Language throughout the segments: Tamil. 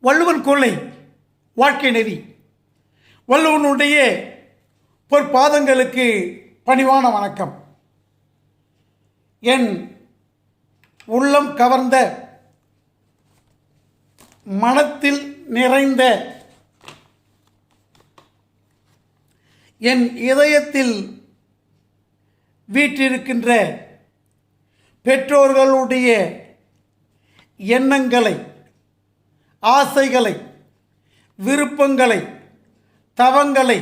வள்ளுவன் கொள்ளை வாழ்க்கை நெறி. வள்ளுவனுடைய பொற்பாதங்களுக்கு பணிவான வணக்கம். என் உள்ளம் கவர்ந்த, மனத்தில் நிறைந்த, என் இதயத்தில் வீற்றிருக்கின்ற பெற்றோர்களுடைய எண்ணங்களை, ஆசைகளை, விருப்பங்களை, தவங்களை,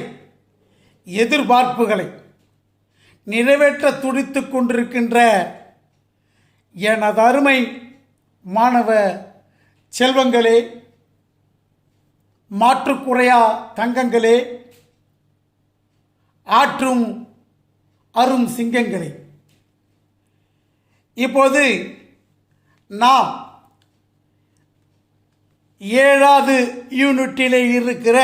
எதிர்பார்ப்புகளை நிறைவேற்ற துடித்து கொண்டிருக்கின்ற எனது அருமை மாணவ செல்வங்களே, மாற்றுக்குறையா தங்கங்களே, ஆற்றும் அரும் சிங்கங்களே, இப்போது நாம் 7வது யூனிட்டிலே இருக்கிற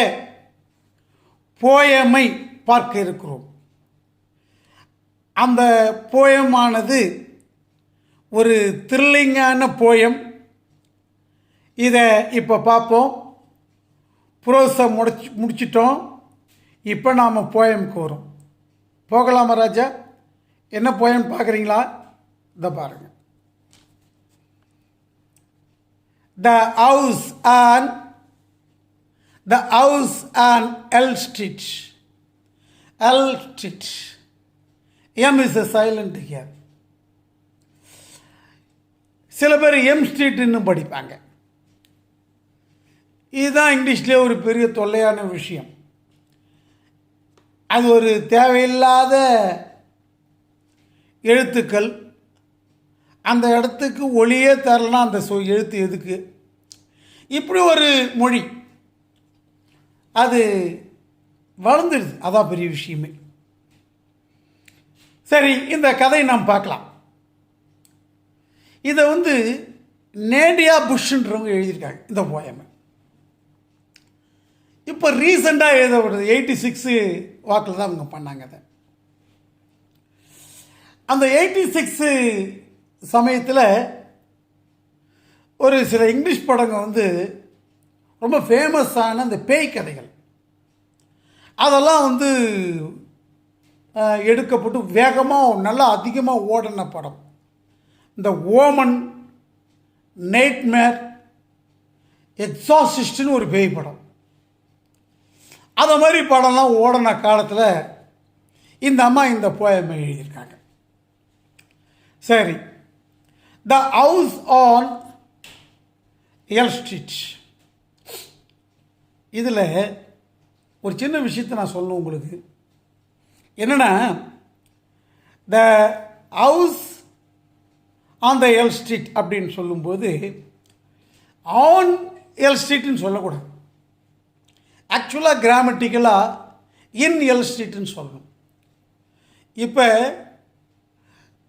போயமை பார்க்க இருக்கிறோம். அந்த போயமானது ஒரு த்ரில்லிங்கான போயம். இதை இப்போ பார்ப்போம். ப்ரோஸை முடிச்சிட்டோம். இப்போ நாம் போயமுக்கு வரோம். போகலாமா ராஜா? என்ன போயம் பார்க்குறீங்களா? இதை பாருங்கள். The house on L Street. L Street. M is a silent here. சில பேர் M Street இன்னும் படிப்பாங்க. இதுதான் இங்கிலீஷ்லேயே ஒரு பெரிய தொல்லையான விஷயம். அது ஒரு தேவையில்லாத எழுத்துக்கள். அந்த இடத்துக்கு ஒளியே தரலனா அந்த எழுத்து எதுக்கு? இப்படி ஒரு மொழி அது வளர்ந்துடுது. அதான் பெரிய விஷயமே. சரி, இந்த கதையை நாம் பார்க்கலாம். இதை நேடியா புஷ்ன்றவங்க எழுதியிருக்காங்க இந்த போயமை. இப்போ ரீசெண்டாக எழுதப்படுறது 86 வாக்கில் தான் அவங்க பண்ணாங்க. அதை அந்த 86 சமயத்தில் ஒரு சில இங்கிலீஷ் படங்க ரொம்ப ஃபேமஸான அந்த பேய் கதைகள் அதெல்லாம் எடுக்கப்பட்டு வேகமாக நல்லா அதிகமாக ஓடின படம். இந்த ஓமன், நைட்மேர், எக்ஸாசிஸ்ட்னு ஒரு பேய் படம். அதை மாதிரி படம்லாம் ஓடின காலத்தில் இந்த அம்மா இந்த போயமை எழுதியிருக்காங்க. சரி, The house on L Street. இதில் ஒரு சின்ன விஷயத்தை நான் சொல்லணும் உங்களுக்கு. என்னென்னா, த house on the L street அப்படின்னு சொல்லும்போது ஆன் எல் ஸ்ட்ரீட்னு சொல்லக்கூடாது. ஆக்சுவலாக கிராமட்டிக்கலாக இன் எல் ஸ்ட்ரீட்னு சொல்லணும். இப்போ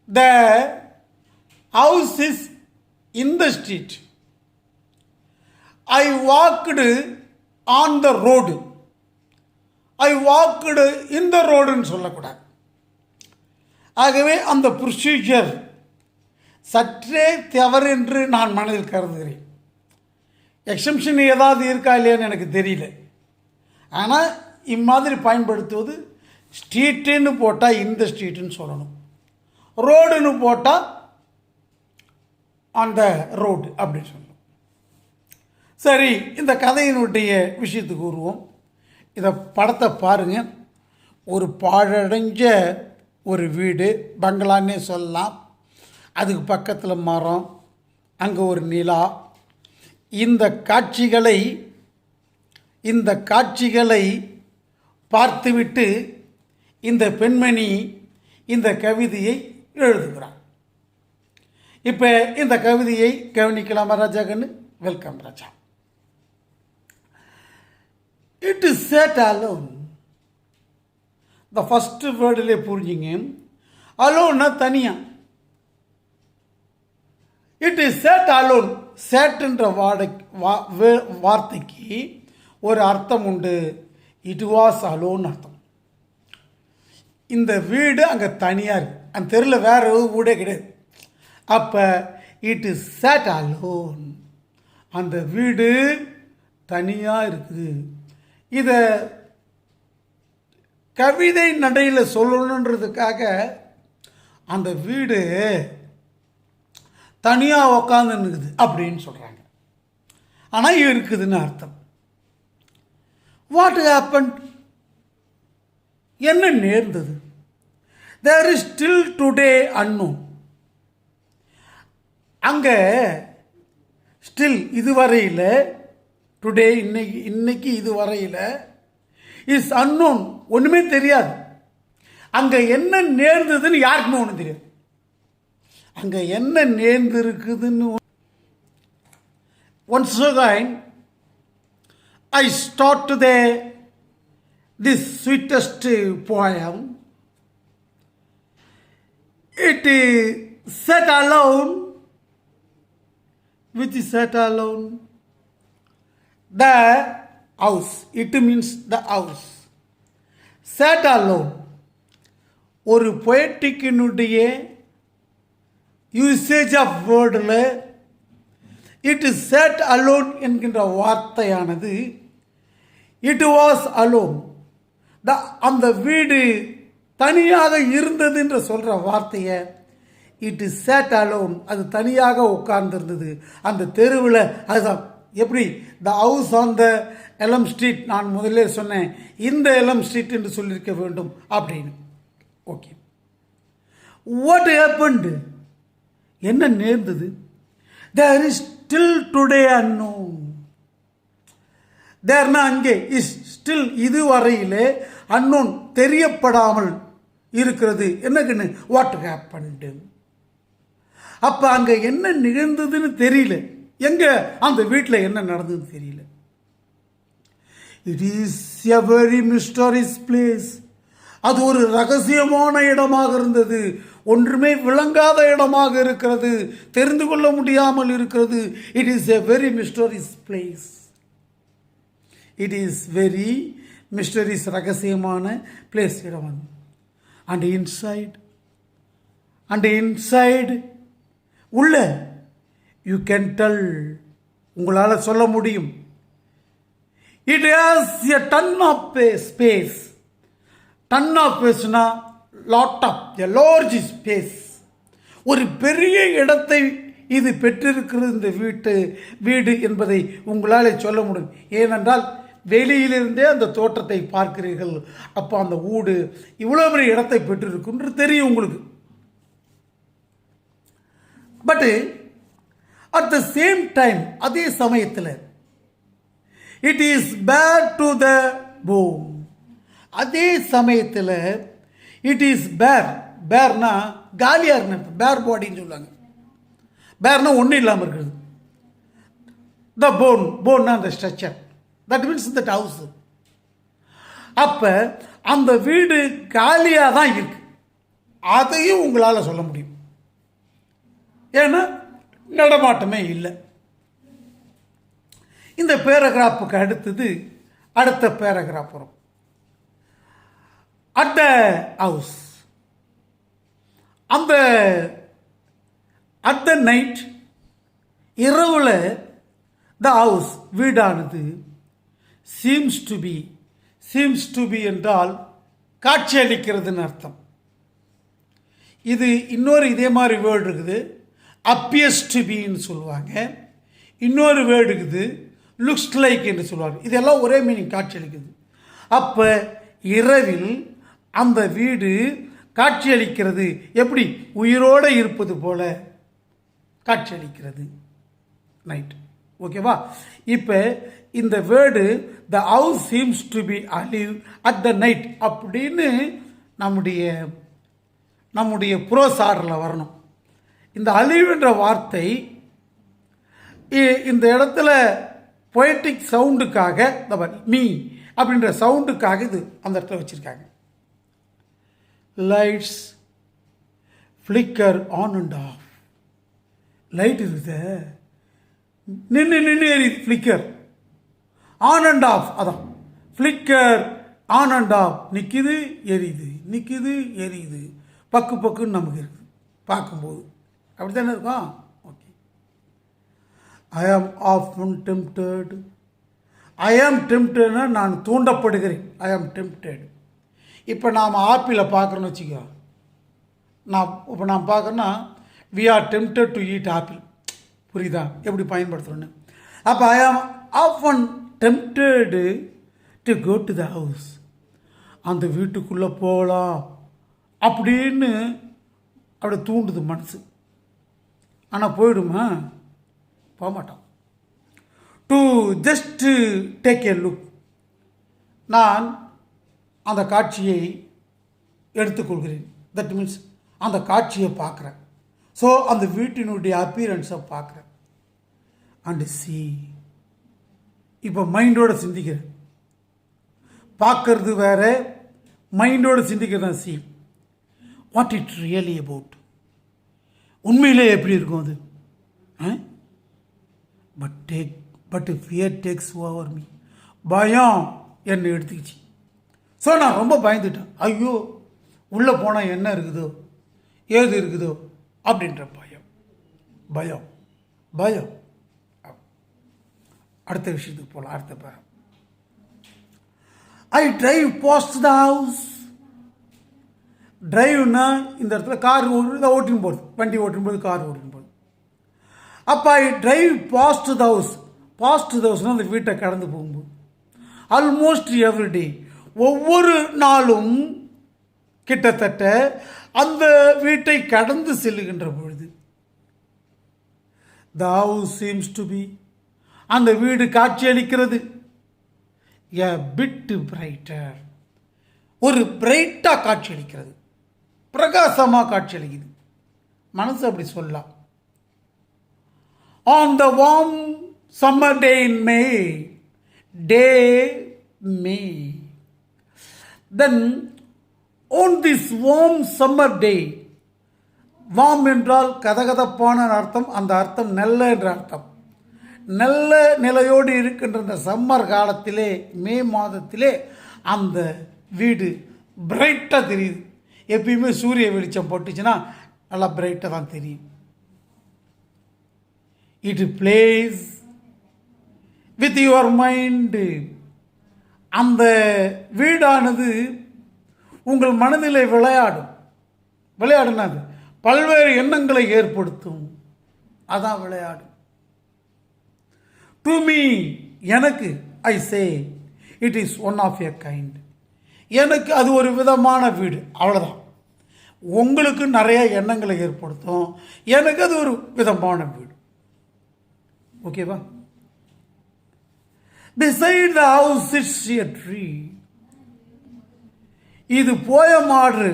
த house is in the street. I walked on the road. I walked in the road ன்னு சொல்லக்கூடாது. ஆகவே அந்த ப்ரொசீஜர் சற்றே தவறு என்று நான் மனதில் கருதுகிறேன். எக்ஸம்ஷன் ஏதாவது இருக்கா இல்லையான்னு எனக்கு தெரியல. ஆனால் இம்மாதிரி பயன்படுத்துவது ஸ்ட்ரீட்டுன்னு போட்டால் இந்த ஸ்ட்ரீட்டுன்னு சொல்லணும், ரோடுன்னு போட்டால் ஆன் த ரோடு அப்படின்னு சொல்லணும். சரி, இந்த கதையினுடைய விஷயத்துக்கு வருவோம். இதை படத்தை பாருங்கள். ஒரு பாழடைஞ்ச ஒரு வீடு, பங்களான்னே சொல்லலாம். அதுக்கு பக்கத்தில் மரம், அங்கே ஒரு நிலா. இந்த காட்சிகளை பார்த்துவிட்டு இந்த பெண்மணி இந்த கவிதையை எழுதுகிறார். இப்போ இந்த கவிதையை கவனிக்கலாமா ராஜா கண்ணு? Welcome Raja. It is sat alone. இந்த ஃபஸ்ட்டு வேர்டிலே புரிஞ்சுங்க. அலோன்னா தனியாக. It is set alone. சேட்டுன்ற வார்த்தைக்கு ஒரு அர்த்தம் உண்டு. இட் வாஸ் அலோன் அர்த்தம். இந்த வீடு அங்கே தனியாக இருக்குது. அந்த தெருவில் வேறு வீடே கிடையாது. அப்போ இட் இஸ் சேட் அலோன். அந்த வீடு தனியாக இருக்குது. இதை கவிதை நடையில் சொல்லணுன்றதுக்காக அந்த வீடு தனியாக உக்காந்துன்னுக்குது அப்படின்னு சொல்கிறாங்க. ஆனால் இருக்குதுன்னு அர்த்தம். What happen? என்ன நேர்ந்தது? There is still today unknown. அங்கே ஸ்டில் இதுவரையில், டுடே இன்னைக்கு இதுவரையில் இஸ் அன்னோன், ஒன்றுமே தெரியாது. அங்கே என்ன நேர்ந்ததுன்னு யாருக்குமே ஒன்றும் தெரியாது. அங்கே என்ன நேர்ந்திருக்குதுன்னு. Once again I start this sweetest poem. It is set alone, which is set alone. The house. It means the house. Set alone. ஒரு பொயட்டிக்கினுடைய யூசேஜ் ஆஃப் வேர்டில் இட் இஸ் செட் அலோன் என்கின்ற வார்த்தையானது இட் வாஸ் அலோன், அந்த வீடு தனியாக இருந்தது என்று சொல்கிற வார்த்தையை இட் இஸ் செட் அலோன், அது தனியாக உட்கார்ந்துருந்தது அந்த தெருவில். அதுதான் எப்படி the house on the Elm street, நான் முதல்ல சொன்னேன் இந்த எலம் ஸ்ட்ரீட் என்று சொல்லியிருக்க வேண்டும் அப்படின்னு. Okay, what happened? என்ன நேர்ந்தது? There is still today unknown. தேர்னா அங்கே இஸ் ஸ்டில் இதுவரையிலே அன்னோன் தெரியப்படாமல் இருக்கிறது. என்னக்குன்னு வாட் ஹேப்பன்டு? அப்போ அங்கே என்ன நிகழ்ந்ததுன்னு தெரியல. எங்கே அந்த வீட்டில் என்ன நடந்ததுன்னு தெரியல. It is a very mysterious place. அது ஒரு ரகசியமான இடமாக இருந்தது. ஒன்றுமே விளங்காத இடமாக இருக்கிறது. தெரிந்து கொள்ள முடியாமல் இருக்கிறது. It is a very mysterious place. It is very mysterious, ரகசியமான பிளேஸ், இடம். அண்ட் இன்சைடு உள்ள யூ கேன் டெல், உங்களால் சொல்ல முடியும். It has a ton of space. Ton of ஸ்பேஸ்னா lot of, a large space. ஒரு பெரிய இடத்தை இது பெற்றிருக்கிறது இந்த வீடு என்பதை உங்களால் சொல்ல முடியும். ஏனென்றால் வெளியிலிருந்தே அந்த தோற்றத்தை பார்க்கிறீர்கள். அப்போ அந்த வீடு இவ்வளோ பெரிய இடத்தை பெற்றிருக்குன்னு தெரியும் உங்களுக்கு. பட்டு அட் த சேம் டைம், அதே சமயத்தில் இட் இஸ் பேர் டு த போன். அதே சமயத்தில் இட் இஸ் பேர். பேர்னா காலியாக இருக்கு, பேர் பாடின்னு சொல்லுவாங்க. பேர்னா ஒன்றும் இல்லாமல் இருக்கிறது. த போன்னா அந்த structure, that means that house. அப்போ அந்த வீடு காலியாக தான் இருக்கு, அதையும் உங்களால் சொல்ல முடியும். ஏன்னா நடமாட்டமே இல்லை. இந்த பேராகிராஃபுக்கு அடுத்த பேராகிராஃப் வரும். அட் த ஹவுஸ், அந்த அட் த நைட், இரவுல த ஹவுஸ் வீடானது சீம்ஸ் டு பி என்றால் காட்சி அளிக்கிறதுன்னு அர்த்தம். இது இன்னொரு இதே மாதிரி வேர்டு இருக்குது, அப்பியர்ஸ் டு பின்னு சொல்லுவாங்க. இன்னொரு வேர்டு இருக்குது லுக்ஸ் லைக் என்று சொல்லுவாங்க. இதெல்லாம் ஒரே மீனிங், காட்சி அளிக்குது. அப்போ இரவில் அந்த வீடு காட்சி அளிக்கிறது. எப்படி? உயிரோடு இருப்பது போல காட்சி அளிக்கிறது நைட். ஓகேவா? இப்போ இந்த word the house seems to be alive at the night அப்படின்னு நம்முடைய ப்ரோஸ் ஆர்டரில் வரணும். இந்த அலிவ் என்ற வார்த்தை இந்த இடத்துல பொயட்டிக் சவுண்டுக்காக, மீ அப்படின்ற சவுண்டுக்காக இது அந்த இடத்துல வச்சுருக்காங்க. Lights flicker on and half. Light இருக்குது, நின்று எரியுது. ஃப்ளிக்கர் ஆன் அண்ட் ஆஃப், அதான் ஃப்ளிக்கர் ஆன் அண்ட் ஆஃப். நிற்கிது எரியுது, பக்குன்னு நமக்கு இருக்குது பார்க்கும்போது. அப்படி தானே இருக்கும். Okay. I am often tempted ஐ ஆம் டெம்ப்டட்னா நான் தூண்டப்படுகிறேன். ஐ ஆம் டெம்ப்டட். இப்போ நாம் ஆப்பிளை பார்க்குறோன்னு வச்சுக்கோ. நான் பார்க்குறேன்னா we are tempted to eat apple. புரியுதா எப்படி பயன்படுத்துகிறோன்னு? அப்போ I am often tempted to go to the house. அந்த வீட்டுக்குள்ளே போகலாம் அப்படின்னு அப்படி தூண்டுது மனசு. ஆனால் போயிடுமா? போக மாட்டோம். To just take a look. நான் அந்த காட்சியை எடுத்துக்கொள்கிறேன். தட் மீன்ஸ் அந்த காட்சியை பார்க்குறேன். ஸோ அந்த வீட்டினுடைய அப்பியரன்ஸை பார்க்குறேன். And C. இப்போ மைண்டோடு சிந்திக்கிறேன். பார்க்கறது வேற, மைண்டோடு சிந்திக்கிறது தான் C. What it really about. உண்மையிலே எப்படி இருக்கும் அது? But fear takes over me. பயம் என்னை எடுத்துக்கிச்சு. ஸோ நான் ரொம்ப பயந்துட்டேன். ஐயோ உள்ளே போனால் என்ன இருக்குதோ ஏது இருக்குதோ அப்படின்ற பயம். பயம் பயம். அடுத்த விஷயத்துக்கு போகலாம். அடுத்த பேரம். ஐ டிரைவ் பாஸ்ட் த ஹவுஸ். டிரைவ்னா இந்த இடத்துல கார் ஓட்டின்னு போகுது, வண்டி ஓட்டின்னு போது, கார் ஓட்டின்னு போகுது. அப்போ I drive past the house. Past the ஹவுஸ்னால் அந்த வீட்டை கடந்து போகும்போது. ஆல்மோஸ்ட் எவ்ரிடே, ஒவ்வொரு நாளும் கிட்டத்தட்ட அந்த வீட்டை கடந்து செல்லுகின்ற பொழுது, the house seems to be, அந்த வீடு காட்சியளிக்கிறது, எ பிட் பிரைட்டர், ஒரு பிரைட்டாக காட்சியளிக்கிறது, பிரகாசமாக காட்சியளிக்குது. மனசு அப்படி சொல்லலாம். On the warm summer day in May, then on this warm summer day, warm என்றால் கதகதப்பான அர்த்தம். அந்த அர்த்தம் நல்ல என்ற அர்த்தம். நல்ல நிலையோடு இருக்கின்ற இந்த சம்மர் காலத்திலே, மே மாதத்திலே அந்த வீடு பிரைட்டாக தெரியுது. எப்பயுமே சூரிய வெளிச்சம் போட்டுச்சுன்னா நல்லா பிரைட்டாக தான் தெரியும். It plays with your mind. அந்த வீடானது உங்கள் மனதிலே விளையாடும். விளையாடுனாது பல்வேறு எண்ணங்களை ஏற்படுத்தும். அதான் விளையாடும். டு மீ, எனக்கு, I say it is one of a kind. எனக்கு அது ஒரு விதமான வீடு, அவ்வளோதான். உங்களுக்கு நிறைய எண்ணங்களை ஏற்படுத்தும், எனக்கு அது ஒரு விதமான வீடு. ஓகேவா? Beside the house sits a tree. இது போயம் ஆர்டரு.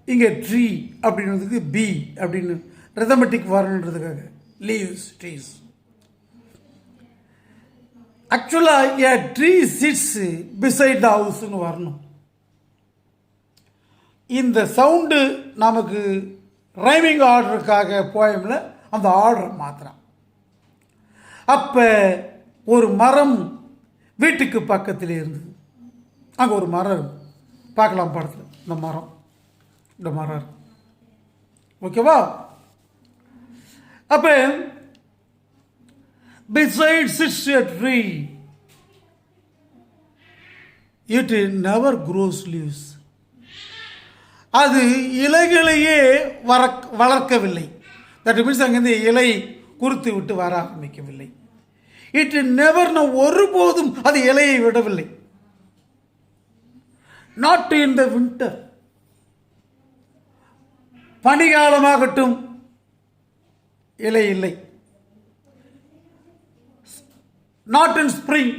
இங்கே ட்ரீ அப்படின்றதுக்கு பி அப்படின்னு ரிதமெட்டிக் வரணுன்றதுக்காக லீவ்ஸ் ட்ரீஸ். ஆக்சுவலாக a tree sits beside the ஹவுஸ்ன்னு வரணும். இந்த சவுண்டு நமக்கு ரைமிங் ஆர்டருக்காக போயமில் அந்த ஆர்டரை மாத்திரம். அப்போ ஒரு மரம் வீட்டுக்கு பக்கத்தில் இருந்தது. அங்கே ஒரு மரம் இருக்கு, பார்க்கலாம் படத்தில். இந்த மரம் இருக்கு. ஓகேவா? அப்போ beside sits a tree, it never grows leaves. அது இலைகளையே வளர்க்கவில்லை. தட் மீன்ஸ் அங்கேருந்து இலை குறுத்து விட்டு வர ஆரம்பிக்கவில்லை. இட் நெவர், ஒருபோதும் அது இலையை விடவில்லை. நாட் இன் த வின்டர், பனிகாலமாகட்டும் இலை இல்லை. நாட் இன் ஸ்ப்ரிங்,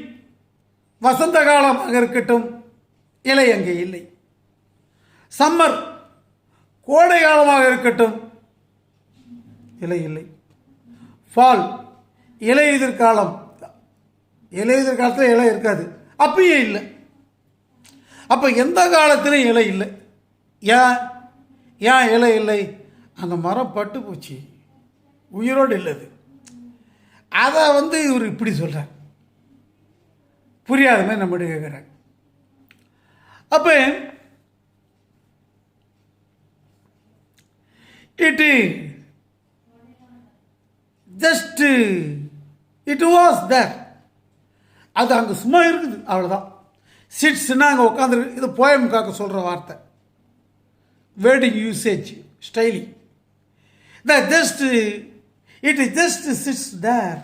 வசந்த காலமாக இருக்கட்டும் இலை அங்கே இல்லை. சம்மர், கோடை காலமாக இருக்கட்டும் இலை இல்லை. ஃபால், இலை எதிர்காலம், இலை எதிர்காலத்தில் இலை இருக்காது, அப்பயும் இல்லை. அப்போ எந்த காலத்திலும் இலை இல்லை. ஏன் இலை இல்லை? அந்த மரம் பட்டு போச்சு, உயிரோடு இல்லது. அதை இவர் இப்படி சொல்கிறார், புரியாத மாதிரி நம்மகிட்ட கேட்குறாங்க. அப்போ it was there. அது அங்கே சும்மா இருக்குது, அவ்வளோதான். சிட்ஸ்னா அங்கே உட்காந்து, இது போயமுக்காக சொல்கிற வார்த்தை, wording usage, styling. It just sits there,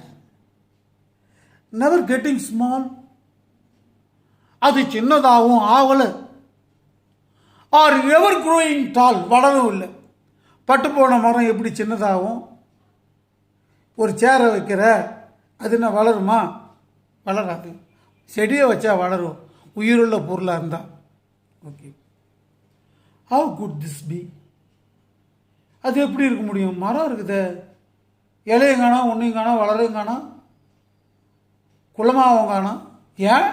never getting small. அது சின்னதாகவும் ஆவலை, ஆர் எவர் க்ரோயிங் டால், வளரவும் இல்லை. பட்டு போன மரம் எப்படி சின்னதாகும்? ஒரு சேரை வைக்கிற, அது என்ன வளருமா? வளராது. செடியை வச்சா வளரும், உயிருள்ள பொருளாக இருந்தால். Okay, how could this be? அது எப்படி இருக்க முடியும்? மரம் இருக்குது, இலையும் காணோம், ஒன்றையும் காணோம், வளரையும் காணோம், குளமாகவும் காணோம், ஏன்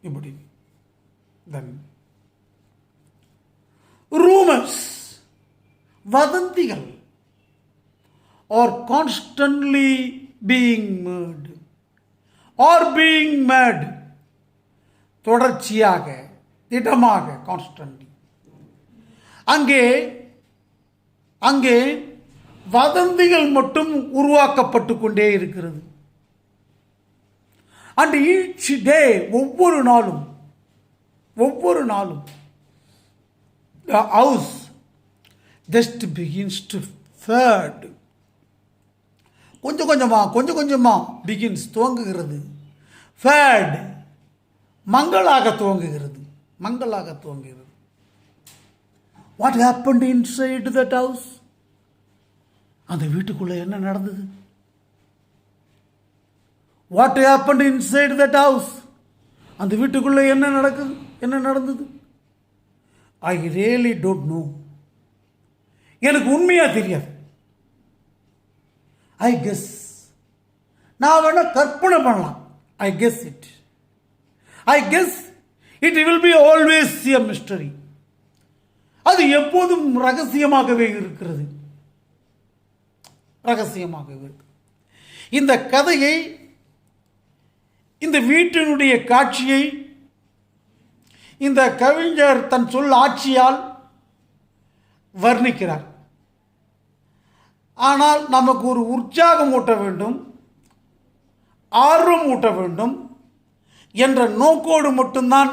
இப்படி? தென் ரூமர்ஸ், வதந்திகள், are constantly being mat, are being mat, தொடர்ச்சியாக, திடமாக, கான்ஸ்டன்ட்லி. அங்கே அங்கே வதந்திகள் மட்டும் உருவாக்கப்பட்டு கொண்டே இருக்கிறது. அண்ட் ஈச் டே, ஒவ்வொரு நாளும் the house just begins to fade. கொஞ்சம் கொஞ்சமாக பிகின்ஸ், துவங்குகிறது. ஃபேட், மங்களாக துவங்குகிறது. What happened inside that house? அந்த வீட்டுக்குள்ள என்ன நடந்தது? What happened inside that house? அந்த வீட்டுக்குள்ள என்ன நடந்தது? I really don't know. எனக்கு உண்மையா தெரியாது. I guess, நான் வேணா கற்பனை பண்ணலாம். I guess it will be always a mystery. அது எப்போதும் ரகசியமாகவே இருக்கிறது. இந்த கதையை, இந்த வீட்டினுடைய காட்சியை இந்த கவிஞர் தன் சொல் ஆட்சியால் வர்ணிக்கிறார். ஆனால் நமக்கு ஒரு உற்சாகம் ஊட்ட வேண்டும், ஆர்வம் ஊட்ட வேண்டும் என்ற நோக்கோடு மட்டும்தான்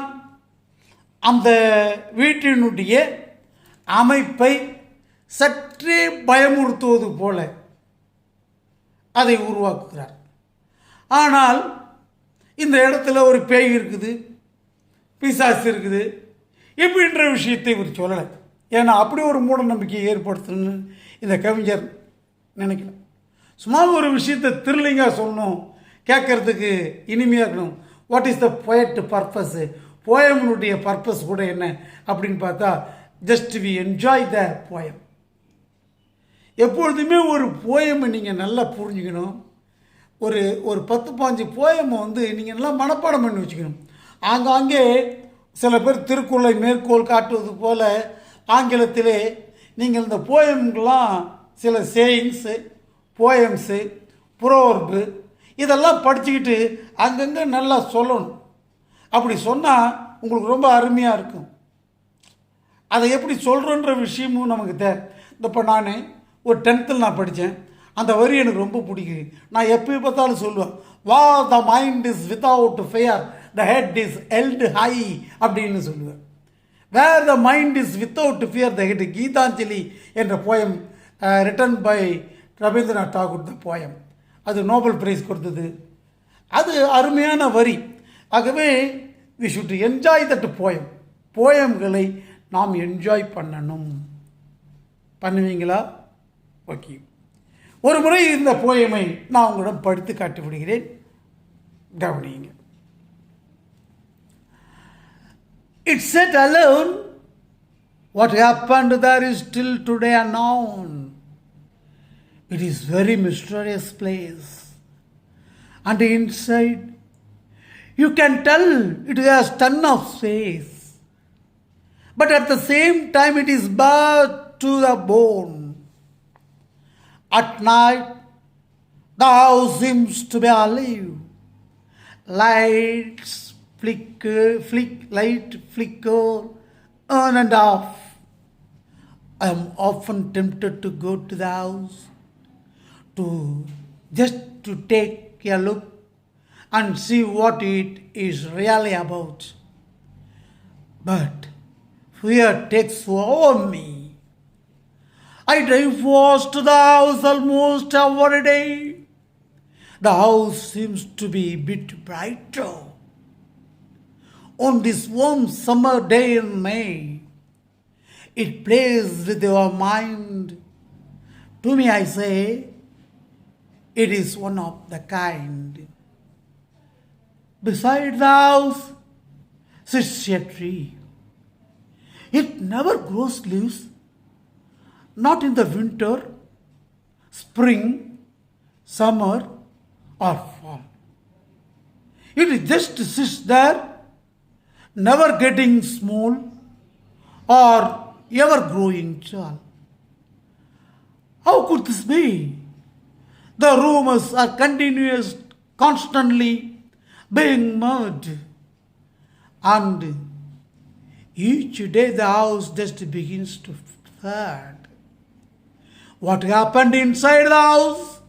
அந்த வீட்டினுடைய அமைப்பை சற்றே பயமுறுத்துவது போல அதை உருவாக்குகிறார். ஆனால் இந்த இடத்துல ஒரு பேய் இருக்குது, பிசாசு இருக்குது இப்படின்ற விஷயத்தை இவர் சொல்லலை. ஏன்னா அப்படி ஒரு மூட நம்பிக்கையை ஏற்படுத்தணும்னு இந்த கவிஞர் நினைக்கல. சும்மா ஒரு விஷயத்தை த்ரில்லிங்காக சொல்லணும், கேட்கறதுக்கு இனிமையாக இருக்கணும். What is the poet purpose? போயம்னுடைய பர்பஸ் கூட என்ன அப்படின்னு பார்த்தா, just we enjoy the poem. எப்பொழுதுமே ஒரு போயமை நீங்கள் நல்லா புரிஞ்சுக்கணும். ஒரு 10-15 போயமை நீங்கள் நல்லா மனப்பாடம் பண்ணி வச்சுக்கணும். ஆங்காங்கே சில பேர் திருக்குறளை மேற்கோள் காட்டுவது போல ஆங்கிலத்திலே நீங்கள் இந்த போயம்கெலாம் சில சேயிங்ஸு, போயம்ஸு, புரோவர்பு இதெல்லாம் படிச்சுக்கிட்டு அங்கங்கே நல்லா சொல்லணும். அப்படி சொன்னால் உங்களுக்கு ரொம்ப அருமையாக இருக்கும். அதை எப்படி சொல்கிறோன்ற விஷயமும் நமக்கு தேவை. இப்போ நான் ஒரு 10th நான் படித்தேன், அந்த வரி எனக்கு ரொம்ப பிடிக்குது. நான் எப்போ பார்த்தாலும் சொல்லுவேன், where the mind is without fear, the head is held high அப்படின்னு சொல்லுவேன். Where the mind is without fear the head, Gitanjali என்ற poem written by Rabindranath Tagore. The poem அது நோபல் பிரைஸ் கொடுத்தது. அது அருமையான வரி. ஆகவே we should enjoy that poem. போயம்களை நாம் என்ஜாய் பண்ணணும். பண்ணுவீங்களா? ஓகே, ஒரு முறை இந்த போயமை நான் உங்களிடம் படித்து காட்டி விடுகிறேன், கவனியுங்க. It sat alone. What happened there is still today unknown. It is very mysterious place, and inside you can tell it has ton of space, but at the same time it is bare to the bone. At night the house seems to be alive. Lights flicker on and off. I am often tempted to go to the house just to take a look and see what it is really about. But fear takes over me. I drive fast to the house almost every day. The house seems to be a bit brighter. On this warm summer day in May, it plays with your mind. To me, I say, it is one of the kind. Beside the house sits a tree. It never grows leaves, not in the winter, spring, summer, or fall. It just sits there, never getting small or ever growing tall. How could this be? The rumors are continuous, constantly being made. And each day the house just begins to fade. What happened inside the house?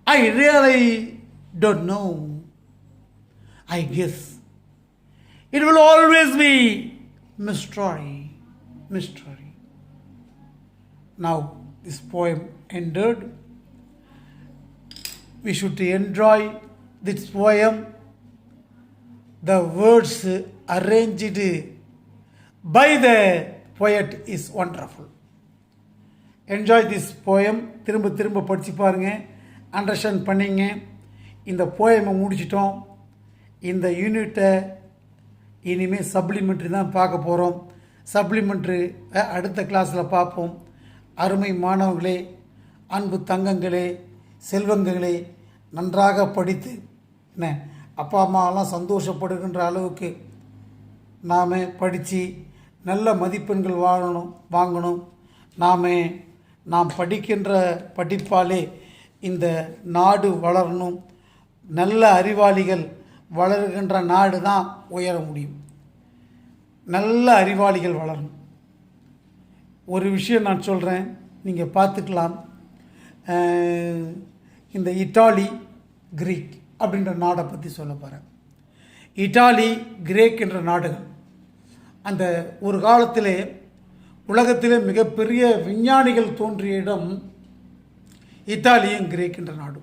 I really don't know. I guess it will always be mystery. Mystery. Now this poem ended. We should enjoy this poem. The words arranged by the poet is wonderful. Enjoy this poem. திரும்ப படிச்சு பாருங்க, அண்டர்ஸ்டாண்ட் பண்ணிங்க. இந்த போயமை முடிச்சிட்டோம். இந்த யூனிட்டை இனிமேல் சப்ளிமெண்ட்ரி தான் பார்க்க போகிறோம். சப்ளிமெண்ட்ரி அடுத்த கிளாஸில் பார்ப்போம். அருமை மாணவர்களே, அன்பு தங்கங்களே, செல்வங்களே, நன்றாக படித்து என்ன அப்பா அம்மாவெல்லாம் சந்தோஷப்படுகின்ற அளவுக்கு நாம் படித்து நல்ல மதிப்பெண்கள் வாங்கணும். நாம் படிக்கின்ற படிப்பாலே இந்த நாடு வளரணும். நல்ல அறிவாளிகள் வளர்கின்ற நாடு தான் உயர முடியும். நல்ல அறிவாளிகள் வளரணும். ஒரு விஷயம் நான் சொல்கிறேன், நீங்கள் பார்த்துக்கலாம். இந்த இட்டாலி கிரீக் அப்படின்ற நாடை பற்றி சொல்ல போகிறேன். இட்டாலி கிரேக் என்ற நாடுகள் அந்த ஒரு காலத்திலே உலகத்திலே மிகப்பெரிய விஞ்ஞானிகள் தோன்றிய இடம் இத்தாலியும் கிரேக் என்ற நாடு.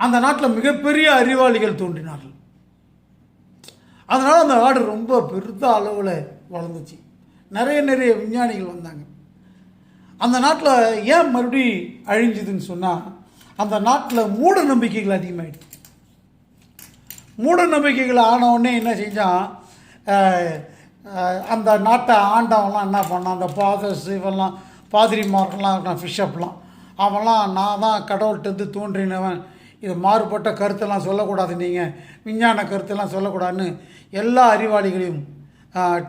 அந்த நாட்டில் மிகப்பெரிய அறிவாளிகள் தோன்றினார்கள். அதனால் அந்த நாடு ரொம்ப பெருத்த அளவில் வளர்ந்துச்சு. நிறைய விஞ்ஞானிகள் வந்தாங்க. அந்த நாட்டில் ஏன் மறுபடி அழிஞ்சுதுன்னு சொன்னால், அந்த நாட்டில் மூட நம்பிக்கைகள் அதிகமாகிடுச்சு. மூட நம்பிக்கைகள் ஆனவுடனே என்ன செஞ்சான், அந்த நாட்டை ஆண்டவன்லாம் என்ன பண்ணான், அந்த ஃபாதர்ஸ் இவெல்லாம் பாதிரிமார்கள்லாம் ஃபிஷப்லாம் அவன்லாம் நான் தான் கடவுள்கிட்டருந்து தோன்றினவன், இது மாறுபட்ட கருத்தெல்லாம் சொல்லக்கூடாது, நீங்கள் விஞ்ஞான கருத்தெல்லாம் சொல்லக்கூடாதுன்னு எல்லா அறிவாளிகளையும்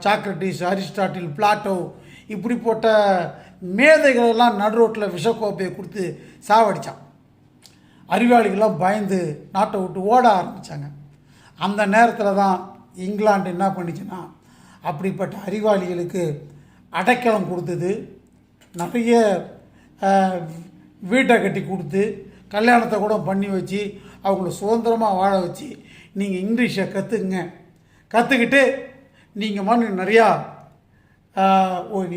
சாக்ரட்டிஸ், அரிஸ்டாட்டில், பிளாட்டோ இப்படிப்பட்ட மேதைகளெல்லாம் நடுரோட்டில் விஷக்கோப்பையை கொடுத்து சாவடித்தான். அறிவாளிகள்லாம் பயந்து நாட்டை விட்டு ஓட ஆரம்பித்தாங்க. அந்த நேரத்தில் தான் இங்கிலாந்து என்ன பண்ணிச்சுன்னா, அப்படிப்பட்ட அறிவாளிகளுக்கு அடைக்கலம் கொடுத்தது. நிறைய வீட்டை கட்டி கொடுத்து கல்யாணத்தை கூட பண்ணி வச்சு அவங்கள சுதந்திரமாக வாழ வச்சு, நீங்கள் இங்கிலீஷை கற்றுக்கிட்டு நீங்கள் நிறையா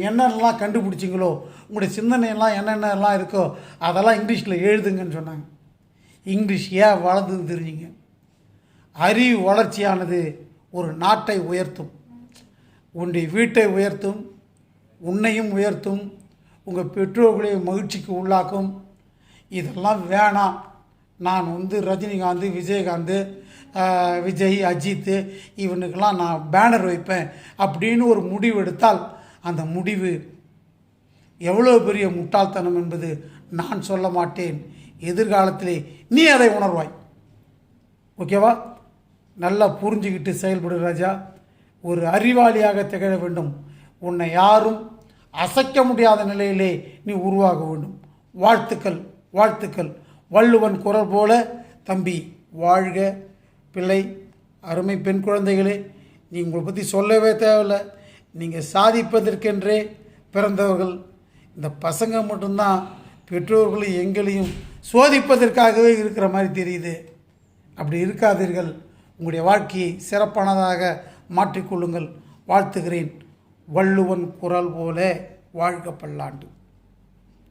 என்னென்னலாம் கண்டுபிடிச்சிங்களோ, உங்களுடைய சிந்தனையெல்லாம் என்னென்னலாம் இருக்கோ அதெல்லாம் இங்கிலீஷில் எழுதுங்கன்னு சொன்னாங்க. இங்கிலீஷ் ஏன் வளர்ந்துன்னு தெரிஞ்சுங்க. அறிவு வளர்ச்சியானது ஒரு நாட்டை உயர்த்தும், உன்னுடைய வீட்டை உயர்த்தும், உன்னையும் உயர்த்தும், உங்கள் பெற்றோர்களையும் மகிழ்ச்சிக்கு உள்ளாக்கும். இதெல்லாம் வேணாம், நான் ரஜினிகாந்த், விஜயகாந்த், விஜய், அஜித் இவனுக்கெல்லாம் நான் பேனர் வைப்பேன் அப்படின்னு ஒரு முடிவு எடுத்தால் அந்த முடிவு எவ்வளோ பெரிய முட்டாள்தனம் என்பது நான் சொல்ல மாட்டேன். எதிர்காலத்திலே நீ அதை உணர்வாய். ஓகேவா? நல்லா புரிஞ்சுக்கிட்டு செயல்படு ராஜா. ஒரு அறிவாளியாக திகழ வேண்டும். உன்னை யாரும் அசைக்க முடியாத நிலையிலே நீ உருவாக வேண்டும். வாழ்த்துக்கள், வாழ்த்துக்கள். வள்ளுவன் குரல் போல தம்பி வாழ்க. பிள்ளை, அருமை பெண் குழந்தைகளே, நீங்கள் உங்களை பற்றி சொல்லவே தேவையில்லை. நீங்கள் சாதிப்பதற்கென்றே பிறந்தவர்கள். இந்த பசங்க மட்டும்தான் பெற்றோர்களையும் எங்களையும் சோதிப்பதற்காகவே இருக்கிற மாதிரி தெரியுது. அப்படி இருக்காதீர்கள். உங்களுடைய வாழ்க்கையை சிறப்பானதாக மாற்றிக்கொள்ளுங்கள். வாழ்த்துகிறேன். வள்ளுவன் குரல் போல வாழ்க பல்லாண்டு.